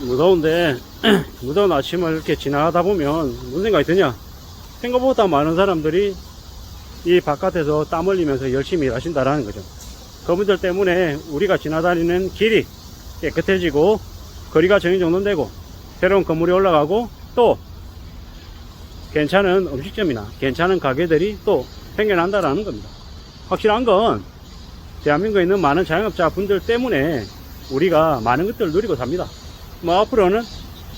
무더운데 무더운 아침을 이렇게 지나가다 보면 무슨 생각이 드냐, 생각보다 많은 사람들이 이 바깥에서 땀 흘리면서 열심히 일하신다라는 거죠. 그분들 때문에 우리가 지나다니는 길이 깨끗해지고 거리가 정리정돈되고 새로운 건물이 올라가고 또 괜찮은 음식점이나 괜찮은 가게들이 또 생겨난다라는 겁니다. 확실한 건 대한민국에 있는 많은 자영업자분들 때문에 우리가 많은 것들을 누리고 삽니다. 뭐 앞으로는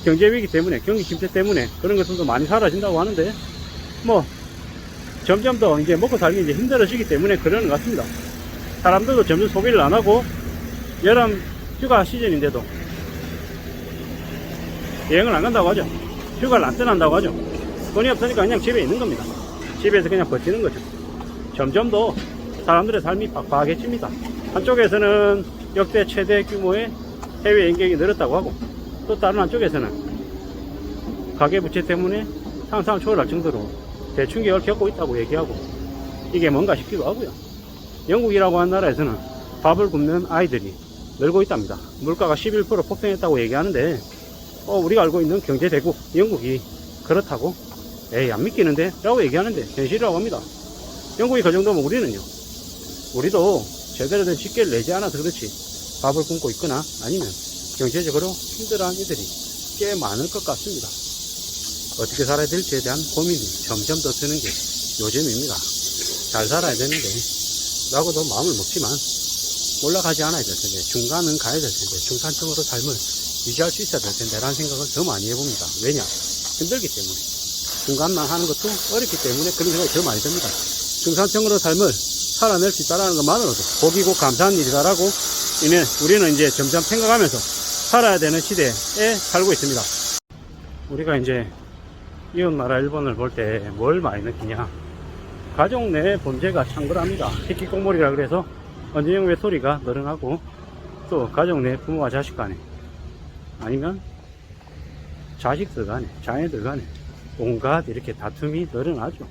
경제위기 때문에, 경기 침체 때문에 그런 것들도 많이 사라진다고 하는데, 뭐 점점 더 이제 먹고 살기 이제 힘들어지기 때문에 그러는 것 같습니다. 사람들도 점점 소비를 안 하고, 여름 휴가 시즌인데도 여행을 안 간다고 하죠. 휴가를 안 떠난다고 하죠. 돈이 없으니까 그냥 집에 있는 겁니다. 집에서 그냥 버티는 거죠. 점점 더 사람들의 삶이 빡빡해집니다. 한쪽에서는 역대 최대 규모의 해외 인객이 늘었다고 하고, 또 다른 한쪽에서는 가계부채 때문에 상상을 초월할 정도로 대충격을 겪고 있다고 얘기하고, 이게 뭔가 싶기도 하고요. 영국이라고 하는 나라에서는 밥을 굶는 아이들이 늘고 있답니다. 물가가 11% 폭등했다고 얘기하는데, 우리가 알고 있는 경제대국 영국이 그렇다고? 에이, 안 믿기는데? 라고 얘기하는데 현실이라고 합니다. 영국이 그 정도면 우리도 제대로 된 직계를 내지 않아서 그렇지 밥을 굶고 있거나 아니면 경제적으로 힘들어하는 이들이 꽤 많을 것 같습니다. 어떻게 살아야 될지에 대한 고민이 점점 더 드는 게 요즘입니다. 잘 살아야 되는데 라고도 마음을 먹지만 올라가지 않아야 될 텐데, 중간은 가야 될 텐데, 중산층으로 삶을 유지할 수 있어야 될 텐데 라는 생각을 더 많이 해봅니다. 왜냐? 힘들기 때문에. 중간만 하는 것도 어렵기 때문에 그런 생각이 더 많이 듭니다. 중산층으로 삶을 살아낼 수 있다는 것만으로도 복이고 감사한 일이다라고 우리는 이제 점점 생각하면서 살아야 되는 시대에 살고 있습니다. 우리가 이제 이웃나라 일본을 볼 때 뭘 많이 느끼냐, 가족 내 범죄가 창궐합니다. 히키코모리라 그래서 언쟁 외톨이가 늘어나고, 또 가족 내 부모와 자식 간에, 아니면 자식들 간에, 자녀들 간에 온갖 이렇게 다툼이 늘어나죠.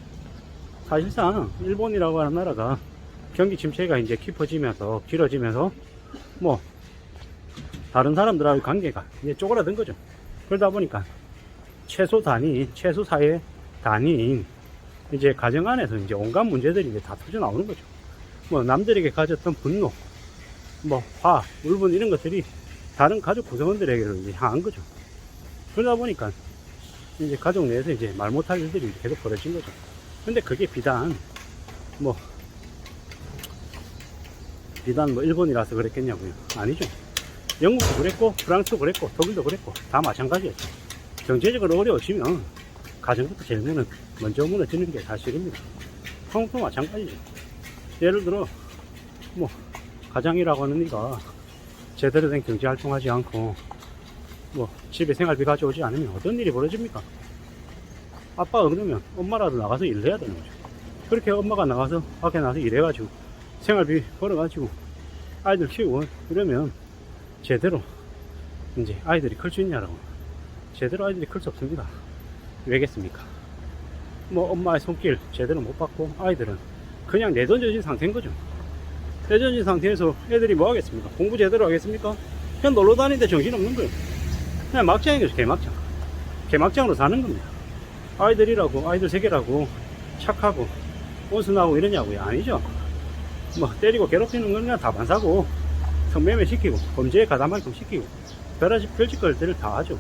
사실상 일본이라고 하는 나라가 경기 침체가 이제 깊어지면서 길어지면서 뭐 다른 사람들하고의 관계가 이제 쪼그라든 거죠. 그러다 보니까 최소 사회 단위인 이제 가정 안에서 이제 온갖 문제들이 이제 다 터져 나오는 거죠. 뭐 남들에게 가졌던 분노, 뭐 화, 울분 이런 것들이 다른 가족 구성원들에게로 이제 향한 거죠. 그러다 보니까 이제 가족 내에서 이제 말 못할 일들이 계속 벌어진 거죠. 근데 그게 비단 뭐 일본이라서 그랬겠냐고요? 아니죠. 영국도 그랬고, 프랑스도 그랬고, 독일도 그랬고, 다 마찬가지였죠. 경제적으로 어려워지면 가정부터 제일 먼저 무너지는 게 사실입니다. 한국도 마찬가지죠. 예를 들어 뭐 가장이라고 하는 이가 제대로 된 경제 활동하지 않고 뭐 집에 생활비 가져오지 않으면 어떤 일이 벌어집니까? 아빠가 그러면 엄마라도 나가서 일을 해야 되는 거죠. 그렇게 엄마가 나가서 밖에 나가서 일해가지고 생활비 벌어가지고 아이들 키우고 그러면 제대로 이제 아이들이 클 수 있냐라고. 제대로 아이들이 클 수 없습니다. 왜겠습니까? 뭐 엄마의 손길 제대로 못 받고 아이들은 그냥 내던져진 상태인 거죠. 내던진 상태에서 애들이 뭐 하겠습니까? 공부 제대로 하겠습니까? 그냥 놀러 다니는데 정신없는 거예요. 그냥 막장인 거죠. 개막장. 개막장으로 사는 겁니다. 아이들 세계라고 착하고 온순하고 이러냐고요? 아니죠. 뭐 때리고 괴롭히는 건 그냥 다반사고, 성매매 시키고 범죄에 가담하게끔 시키고 별짓거리들을 다 하죠.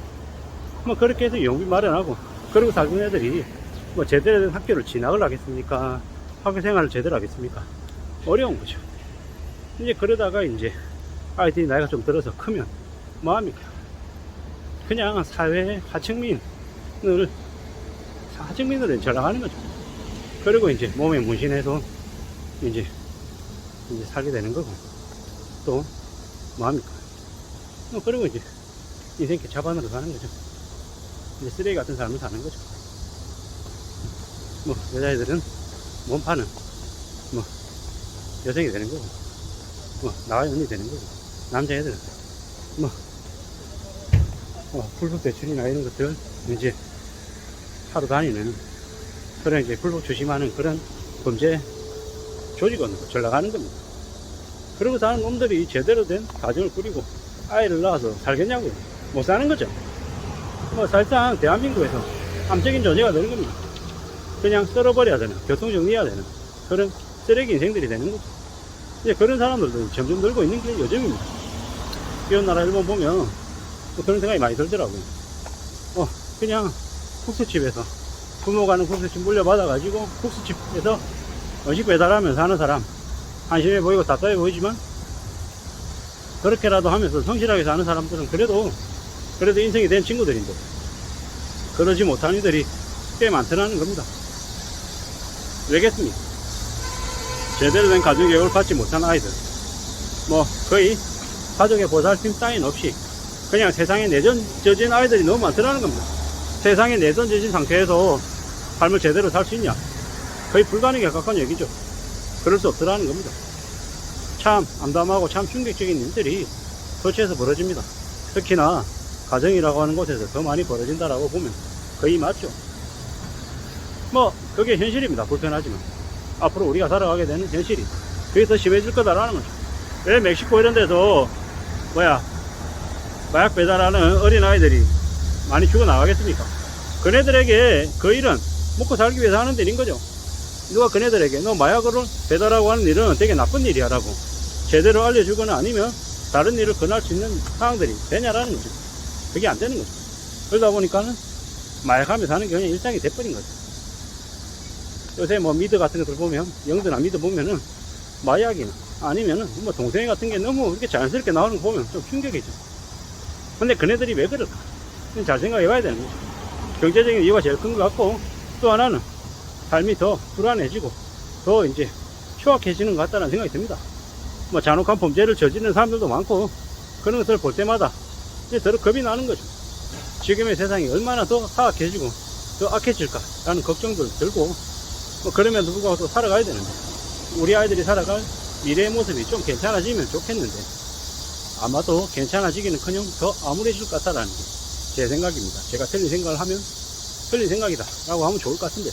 뭐 그렇게 해서 용비 마련하고 그러고 살던 애들이 뭐 제대로 된 학교를 진학을 하겠습니까? 학교 생활을 제대로 하겠습니까? 어려운 거죠. 이제 그러다가 이제 아이들이 나이가 좀 들어서 크면 뭐합니까? 그냥 사회의 하층민으로 전락하는 거죠. 그리고 이제 몸에 문신해서 이제 살게 되는 거고, 또 뭐합니까? 그리고 이제 인생 개차반으로 사는 거죠. 이제 쓰레기 같은 삶을 사는 거죠. 뭐 여자애들은 몸파는 뭐 여성이 되는 거고, 뭐 나와 언니 되는 거고, 남자애들은 뭐 불법 대출이나 이런 것들 이제 하러 다니는 그런 이제 불법 조심하는 그런 범죄 조직원으로 전락하는 겁니다. 그리고 다른 놈들이 제대로 된 가정을 꾸리고 아이를 낳아서 살겠냐고요? 못 사는 거죠. 뭐 사실상 대한민국에서 암적인 존재가 되는 겁니다. 그냥 썰어버려야 되는, 교통정리해야 되는 그런 쓰레기 인생들이 되는 거죠. 이제 그런 사람들도 점점 늘고 있는 게 요즘입니다. 이런 나라 일본 보면 뭐 그런 생각이 많이 들더라고요. 그냥 국수집에서 부모 가는 국수집 물려받아가지고 국수집에서 음식 배달하면서 하는 사람, 한심해 보이고 답답해 보이지만 그렇게라도 하면서 성실하게 사는 사람들은 그래도 인생이 된 친구들인데, 그러지 못한 이들이 꽤 많더라는 겁니다. 왜겠습니까? 제대로 된 가정교육을 받지 못한 아이들, 뭐 거의 가족의 보살핌 따윈 없이 그냥 세상에 내던져진 아이들이 너무 많더라는 겁니다. 세상에 내던져진 상태에서 삶을 제대로 살 수 있냐? 거의 불가능에 가까운 얘기죠. 그럴 수 없더라는 겁니다. 참 암담하고 참 충격적인 일들이 도처에서 벌어집니다. 특히나 가정이라고 하는 곳에서 더 많이 벌어진다라고 보면 거의 맞죠. 뭐 그게 현실입니다. 불편하지만 앞으로 우리가 살아가게 되는 현실이 그게 더 심해질 거다라는 거죠. 왜 멕시코 이런 데서 마약 배달하는 어린아이들이 많이 죽어나가겠습니까? 그네들에게 그 일은 먹고 살기 위해서 하는 일인 거죠. 누가 그네들에게 너 마약을 배달하고 하는 일은 되게 나쁜 일이야 라고 제대로 알려주거나 아니면 다른 일을 권할 수 있는 상황들이 되냐라는 거죠. 그게 안 되는 거죠. 그러다 보니까는 마약하며 사는 게 그냥 일상이 돼버린 거죠. 요새 뭐 미드 같은 것들 보면, 영드나 미드 보면은 마약이나 아니면은 뭐 동생 같은 게 너무 이렇게 자연스럽게 나오는 거 보면 좀 충격이죠. 근데 그네들이 왜 그럴까? 잘 생각해 봐야 되는 거죠. 경제적인 이유가 제일 큰 것 같고, 또 하나는 삶이 더 불안해지고 더 이제 추악해지는 것 같다는 생각이 듭니다. 뭐 잔혹한 범죄를 저지르는 사람들도 많고, 그런 것들을 볼 때마다 이제 더 겁이 나는 거죠. 지금의 세상이 얼마나 더 사악해지고 더 악해질까라는 걱정도 들고, 뭐 그러면도 불구하고 또 살아가야 되는데, 우리 아이들이 살아갈 미래의 모습이 좀 괜찮아지면 좋겠는데 아마도 괜찮아지기는커녕 더 암울해질 것 같다라는 게 제 생각입니다. 제가 틀린 생각을 하면 틀린 생각이다 라고 하면 좋을 것 같은데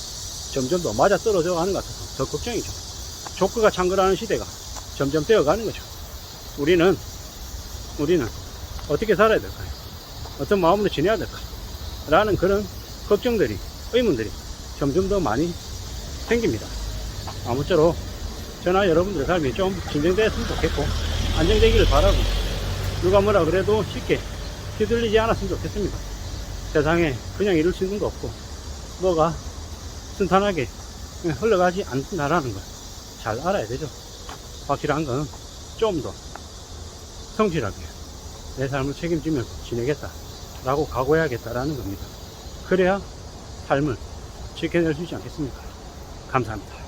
점점 더 맞아 떨어져 가는 것 같아서 더 걱정이죠. 조크가 창궐하는 시대가 점점 되어가는 거죠. 우리는 어떻게 살아야 될까요? 어떤 마음으로 지내야 될까? 라는 그런 걱정들이, 의문들이 점점 더 많이 생깁니다. 아무쪼록 저나 여러분들의 삶이 좀 진정되었으면 좋겠고, 안정되기를 바라고, 누가 뭐라 그래도 쉽게 휘둘리지 않았으면 좋겠습니다. 세상에 그냥 이룰 수 있는 거 없고, 뭐가 순탄하게 흘러가지 않는다라는 걸 잘 알아야 되죠. 확실한 건 좀 더 성실하게 내 삶을 책임지면서 지내겠다 라고 각오해야겠다라는 겁니다. 그래야 삶을 지켜낼 수 있지 않겠습니까? 감사합니다.